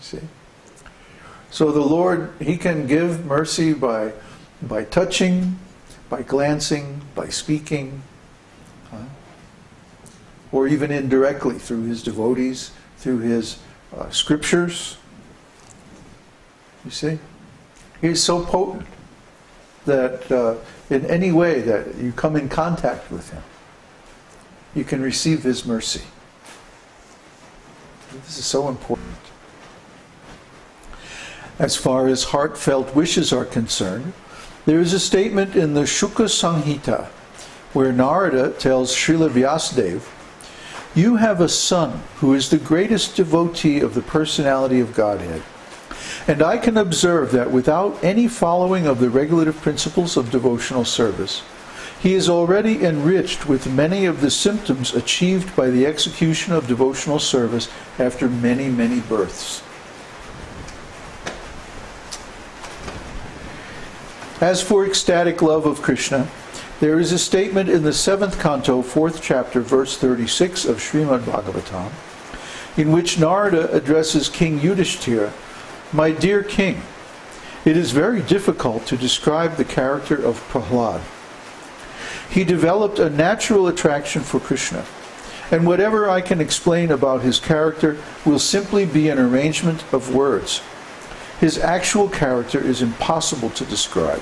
See? So the Lord, He can give mercy by touching, by glancing, by speaking, or even indirectly through His devotees, through His scriptures. You see? He's so potent that in any way that you come in contact with Him, you can receive His mercy. This is so important. As far as heartfelt wishes are concerned, there is a statement in the Shuka Samhita where Narada tells Srila Vyasadeva, "You have a son who is the greatest devotee of the personality of Godhead. And I can observe that without any following of the regulative principles of devotional service, he is already enriched with many of the symptoms achieved by the execution of devotional service after many, many births." As for ecstatic love of Krishna, there is a statement in the 7th canto, 4th chapter, verse 36 of Śrīmad-Bhāgavatam, in which Narada addresses King Yudhishthira, "My dear king, it is very difficult to describe the character of Prahlad. He developed a natural attraction for Krishna, and whatever I can explain about his character will simply be an arrangement of words. His actual character is impossible to describe."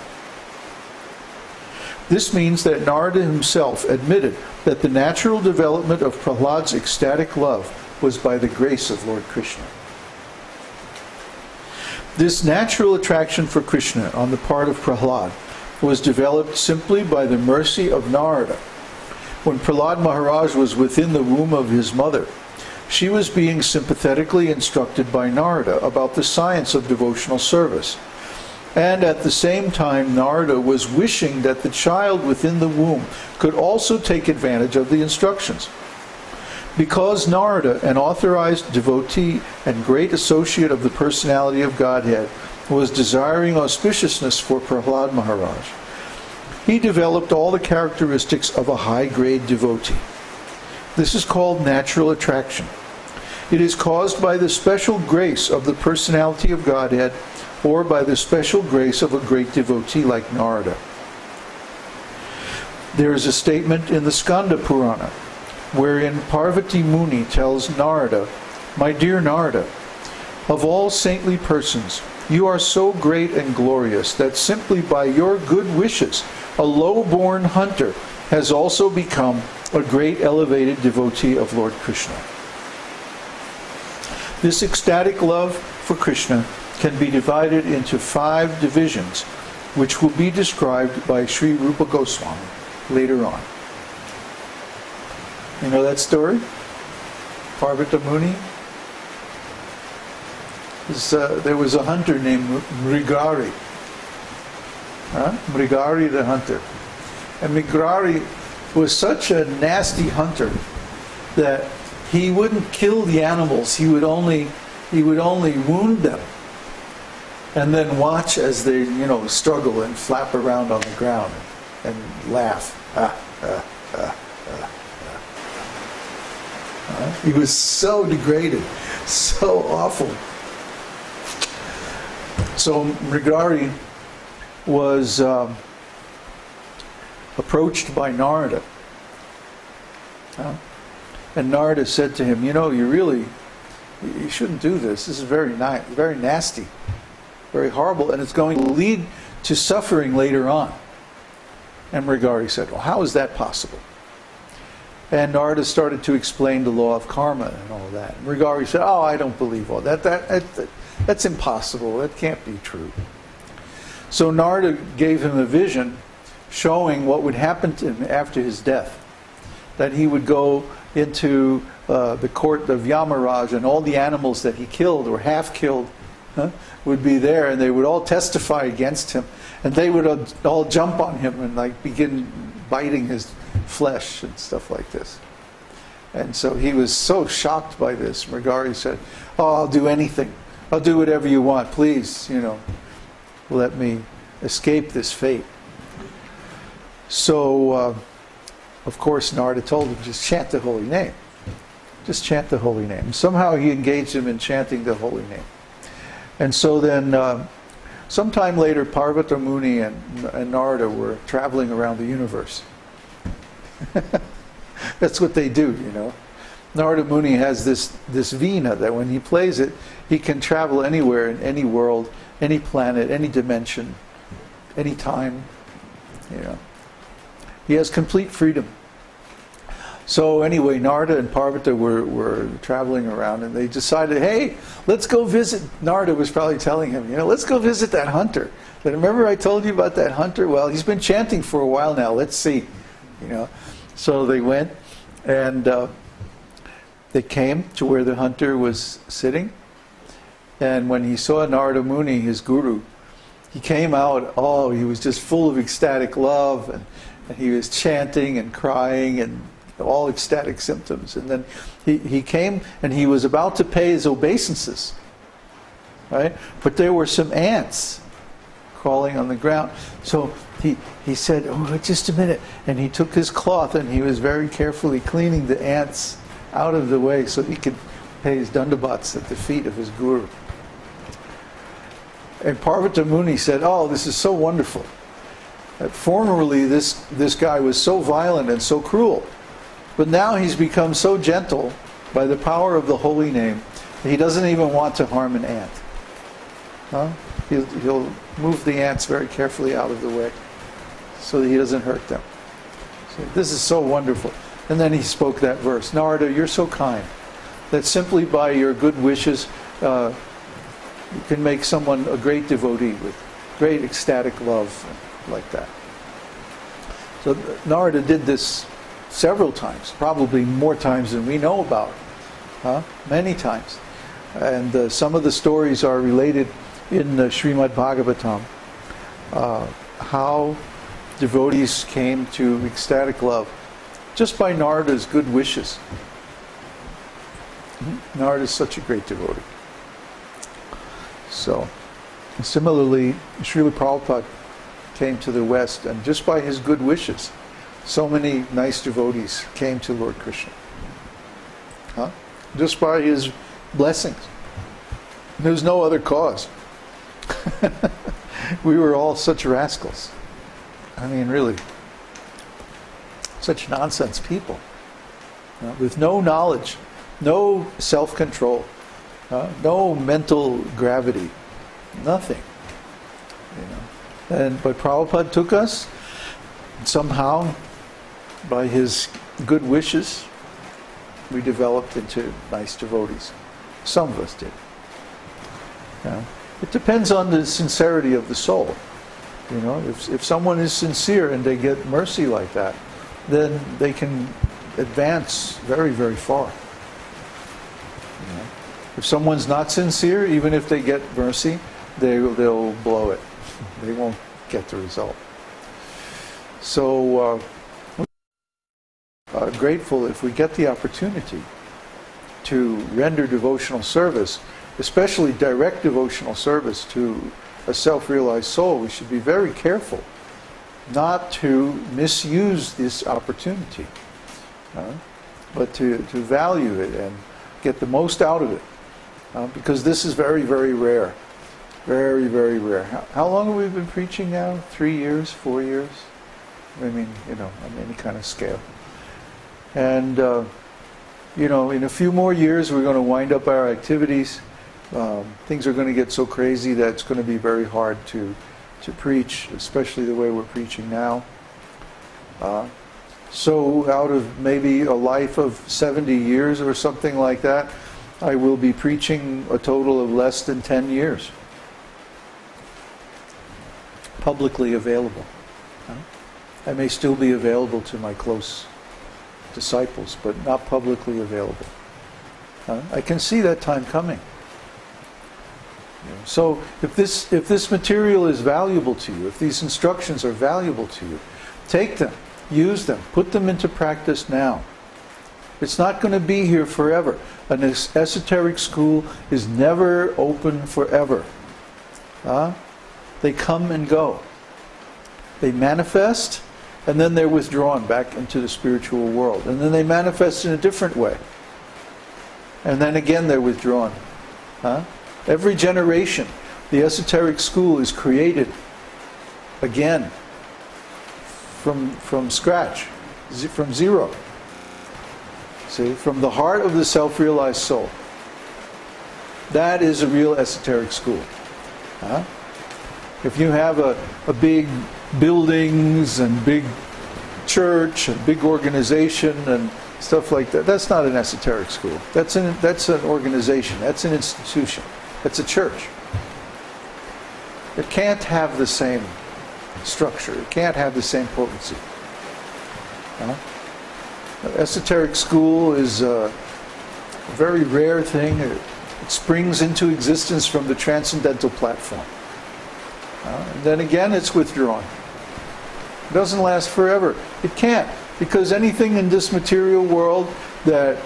This means that Narada himself admitted that the natural development of Prahlad's ecstatic love was by the grace of Lord Krishna. This natural attraction for Krishna on the part of Prahlad was developed simply by the mercy of Narada. When Prahlad Maharaj was within the womb of his mother, she was being sympathetically instructed by Narada about the science of devotional service. And at the same time, Narada was wishing that the child within the womb could also take advantage of the instructions. Because Narada, an authorized devotee and great associate of the personality of Godhead, was desiring auspiciousness for Prahlad Maharaj, he developed all the characteristics of a high-grade devotee. This is called natural attraction. It is caused by the special grace of the personality of Godhead, or by the special grace of a great devotee like Narada. There is a statement in the Skanda Purana, wherein Parvati Muni tells Narada, "My dear Narada, of all saintly persons, you are so great and glorious that simply by your good wishes, a low-born hunter has also become a great elevated devotee of Lord Krishna." This ecstatic love for Krishna can be divided into 5 divisions, which will be described by Sri Rupa Goswami later on. You know that story? Parvati Muni? There was a hunter named Mrigari. Mrigari the hunter. And Mrigari was such a nasty hunter that he wouldn't kill the animals. He would only wound them, and then watch as they, struggle and flap around on the ground and laugh. He was so degraded, so awful. So Mrigari was approached by Narada. And Narada said to him, you shouldn't do this. This is very nasty, very horrible, and it's going to lead to suffering later on. And Mrigari said, well, how is that possible? And Narada started to explain the law of karma and all that. And Mrigari said, oh, I don't believe all that. That's impossible. That can't be true. So Narada gave him a vision showing what would happen to him after his death. That he would go into the court of Yamaraj, and all the animals that he killed or half killed would be there, and they would all testify against him, and they would all jump on him and begin biting his flesh and stuff like this. And so he was so shocked by this. Mrigari said, oh, I'll do anything. I'll do whatever you want. Please, let me escape this fate. So, of course, Narada told him, just chant the holy name. Just chant the holy name. Somehow he engaged him in chanting the holy name. And so then, sometime later, Parvata Muni and Narada were traveling around the universe. That's what they do, you know. Narada Muni has this Veena that when he plays it, he can travel anywhere in any world, any planet, any dimension, any time. You know. He has complete freedom. So anyway, Narada and Parvata were traveling around, and they decided, hey, let's go visit. Narada was probably telling him, you know, let's go visit that hunter. Remember I told you about that hunter? Well, he's been chanting for a while now. Let's see. You know. So they went, and they came to where the hunter was sitting. And when he saw Narada Muni, his guru, he came out, oh, he was just full of ecstatic love, and he was chanting and crying and all ecstatic symptoms. And then he came and he was about to pay his obeisances, right? But there were some ants crawling on the ground. So he said, oh, just a minute. And he took his cloth and he was very carefully cleaning the ants out of the way so he could pay his dandavats at the feet of his guru. And Parvata Muni said, oh, this is so wonderful. Formerly this guy was so violent and so cruel, but now he's become so gentle by the power of the holy name that he doesn't even want to harm an ant. Huh? He'll move the ants very carefully out of the way so that he doesn't hurt them. So this is so wonderful. And then he spoke that verse, Narada, you're so kind that simply by your good wishes you can make someone a great devotee with great ecstatic love, like that. So Narada did this several times, probably more times than we know about, many times. And some of the stories are related in the Śrīmad-Bhāgavatam, how devotees came to ecstatic love just by Narada's good wishes. Narada is such a great devotee. So, similarly, Srila Prabhupada came to the West, and just by his good wishes, so many nice devotees came to Lord Krishna. Just by his blessings. There's no other cause. We were all such rascals. I mean, really. Such nonsense people. With no knowledge, no self-control, no mental gravity, nothing. You know. But Prabhupada took us, somehow, by his good wishes, we developed into nice devotees. Some of us did. It depends on the sincerity of the soul. You know, if someone is sincere and they get mercy like that, then they can advance very, very far. You know? If someone's not sincere, even if they get mercy, they'll blow it. They won't get the result. So, grateful if we get the opportunity to render devotional service, especially direct devotional service to a self-realized soul. We should be very careful not to misuse this opportunity, but to value it and get the most out of it, because this is very, very rare. Very, very rare. How long have we been preaching now? 3 years? 4 years? I mean, you know, on any kind of scale. And, you know, in a few more years we're going to wind up our activities. Things are going to get so crazy that it's going to be very hard to preach, especially the way we're preaching now. So out of maybe a life of 70 years or something like that, I will be preaching a total of less than 10 years. Publicly available. I may still be available to my close disciples, but not publicly available. I can see that time coming. So if this material is valuable to you, if these instructions are valuable to you, take them, use them, put them into practice now. It's not going to be here forever. An esoteric school is never open forever. They come and go. They manifest, and then they're withdrawn back into the spiritual world. And then they manifest in a different way. And then again they're withdrawn. Every generation, the esoteric school is created again from scratch, from zero. See, from the heart of the self-realized soul. That is a real esoteric school. Huh? If you have a big buildings and big church and big organization and stuff like that, that's not an esoteric school. That's an organization. That's an institution. That's a church. It can't have the same structure. It can't have the same potency. Huh? Esoteric school is a very rare thing. It springs into existence from the transcendental platform. And then again, it's withdrawn. It doesn't last forever. It can't, because anything in this material world that